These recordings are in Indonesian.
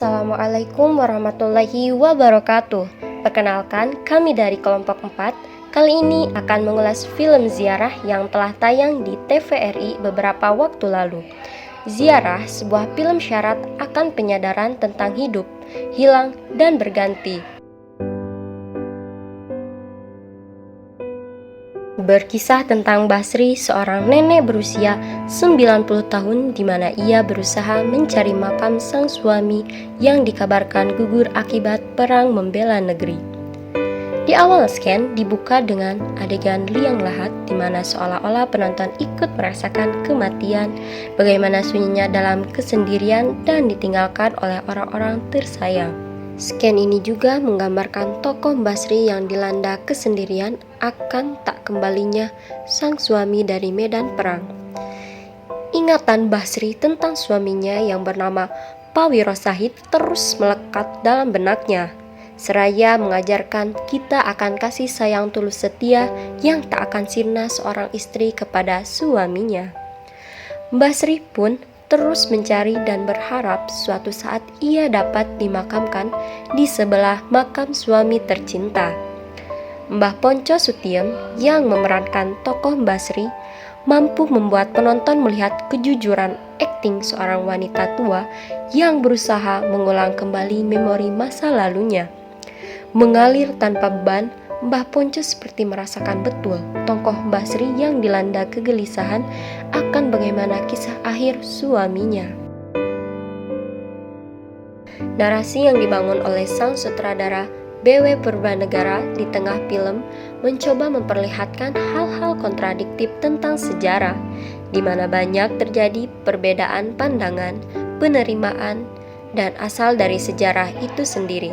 Assalamualaikum warahmatullahi wabarakatuh. Perkenalkan, kami dari kelompok 4 kali ini akan mengulas film Ziarah yang telah tayang di TVRI beberapa waktu lalu. Ziarah, sebuah film syarat akan penyadaran tentang hidup, hilang, dan berganti. Berkisah tentang Basri, seorang nenek berusia 90 tahun di mana ia berusaha mencari makam sang suami yang dikabarkan gugur akibat perang membela negeri. Di awal scan dibuka dengan adegan liang lahat di mana seolah-olah penonton ikut merasakan kematian, bagaimana sunyinya dalam kesendirian dan ditinggalkan oleh orang-orang tersayang. Scan ini juga menggambarkan tokoh Basri yang dilanda kesendirian akan tak kembalinya sang suami dari medan perang. Ingatan Basri tentang suaminya yang bernama Pawiro Sahid terus melekat dalam benaknya, seraya mengajarkan kita akan kasih sayang tulus setia yang tak akan sirna seorang istri kepada suaminya. Basri pun terus mencari dan berharap suatu saat ia dapat dimakamkan di sebelah makam suami tercinta. Mbah Ponco Sutiem yang memerankan tokoh Basri mampu membuat penonton melihat kejujuran akting seorang wanita tua yang berusaha mengulang kembali memori masa lalunya. Mengalir tanpa beban, Mbah Ponco seperti merasakan betul tokoh Basri yang dilanda kegelisahan akan bagaimana kisah akhir suaminya. Narasi yang dibangun oleh sang sutradara B.W. Purbanegara di tengah film mencoba memperlihatkan hal-hal kontradiktif tentang sejarah, di mana banyak terjadi perbedaan pandangan, penerimaan, dan asal dari sejarah itu sendiri.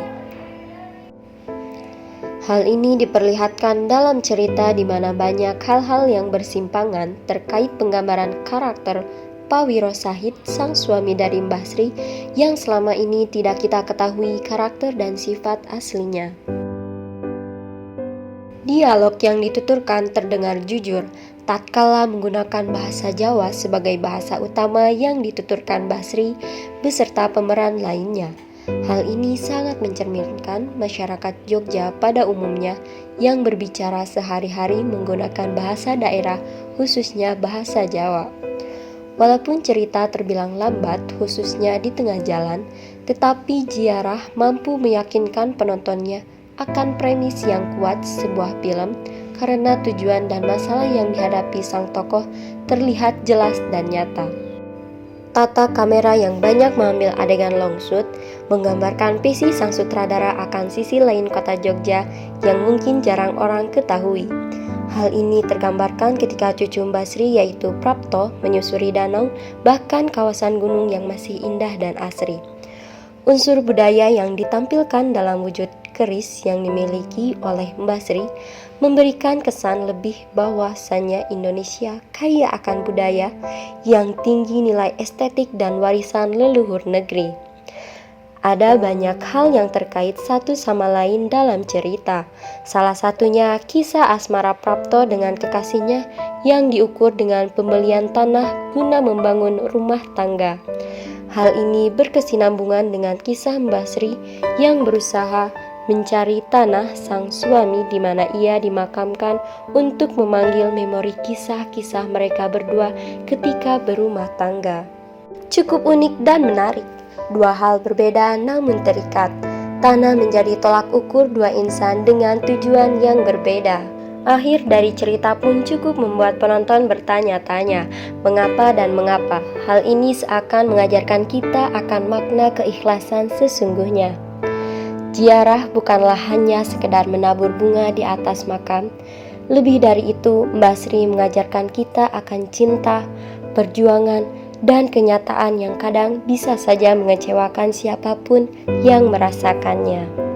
Hal ini diperlihatkan dalam cerita di mana banyak hal-hal yang bersimpangan terkait penggambaran karakter Pawiro Sahid, sang suami dari Mbah Sri, yang selama ini tidak kita ketahui karakter dan sifat aslinya. Dialog yang dituturkan terdengar jujur, tatkala menggunakan bahasa Jawa sebagai bahasa utama yang dituturkan Mbah Sri beserta pemeran lainnya. Hal ini sangat mencerminkan masyarakat Jogja pada umumnya yang berbicara sehari-hari menggunakan bahasa daerah, khususnya bahasa Jawa. Walaupun cerita terbilang lambat, khususnya di tengah jalan, tetapi Ziarah mampu meyakinkan penontonnya akan premis yang kuat sebuah film karena tujuan dan masalah yang dihadapi sang tokoh terlihat jelas dan nyata. Tata kamera yang banyak mengambil adegan long shoot menggambarkan visi sang sutradara akan sisi lain kota Jogja yang mungkin jarang orang ketahui. Hal ini tergambarkan ketika cucu Basri yaitu Prapto menyusuri danau, bahkan kawasan gunung yang masih indah dan asri. Unsur budaya yang ditampilkan dalam wujud keris yang dimiliki oleh Basri memberikan kesan lebih bahwasannya Indonesia kaya akan budaya yang tinggi nilai estetik dan warisan leluhur negeri. Ada banyak hal yang terkait satu sama lain dalam cerita. Salah satunya kisah asmara Prapto dengan kekasihnya yang diukur dengan pembelian tanah guna membangun rumah tangga. Hal ini berkesinambungan dengan kisah Mbah Sri yang berusaha mencari tanah sang suami di mana ia dimakamkan untuk memanggil memori kisah-kisah mereka berdua ketika berumah tangga. Cukup unik dan menarik. Dua hal berbeda namun terikat. Tanah menjadi tolak ukur dua insan dengan tujuan yang berbeda. Akhir dari cerita pun cukup membuat penonton bertanya-tanya, mengapa dan mengapa. Hal ini seakan mengajarkan kita akan makna keikhlasan sesungguhnya. Ziarah bukanlah hanya sekedar menabur bunga di atas makam. Lebih dari itu, Mbah Sri mengajarkan kita akan cinta, perjuangan, dan kenyataan yang kadang bisa saja mengecewakan siapapun yang merasakannya.